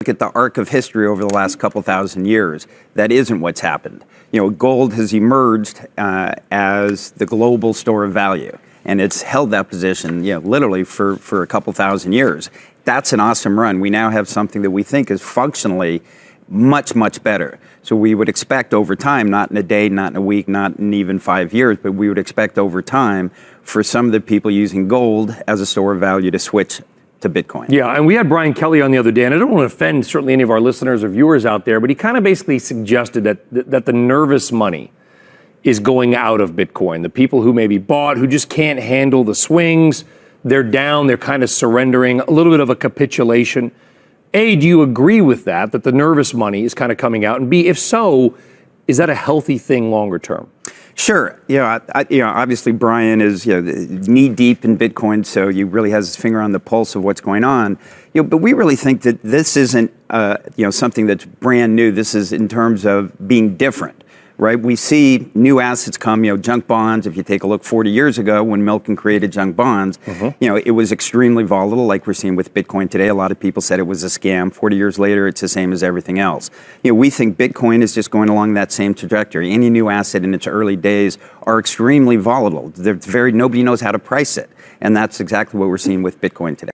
Look at the arc of history over the last couple thousand years. That isn't what's happened. Gold has emerged as the global store of value, and it's held that position, literally for a couple thousand years. That's an awesome run. We now have something that we think is functionally much, much better. So we would expect over time, not in a day, not in a week, not in even 5 years, but we would expect over time for some of the people using gold as a store of value to switch to Bitcoin. Yeah, and we had Brian Kelly on the other day, and I don't want to offend certainly any of our listeners or viewers out there, but he kind of basically suggested that the nervous money is going out of Bitcoin. The people who maybe bought, who just can't handle the swings, they're down, they're kind of surrendering, a little bit of a capitulation. A, do you agree with that the nervous money is kind of coming out? And B, if so, is that a healthy thing longer term? Sure. Obviously Brian is knee deep in Bitcoin, so he really has his finger on the pulse of what's going on. But we really think that this isn't something that's brand new. This is in terms of being different, right? We see new assets come, junk bonds. If you take a look 40 years ago when Milken created junk bonds, it was extremely volatile, like we're seeing with Bitcoin today. A lot of people said it was a scam. 40 years later, it's the same as everything else. We think Bitcoin is just going along that same trajectory. Any new asset in its early days are extremely volatile. Nobody knows how to price it. And that's exactly what we're seeing with Bitcoin today.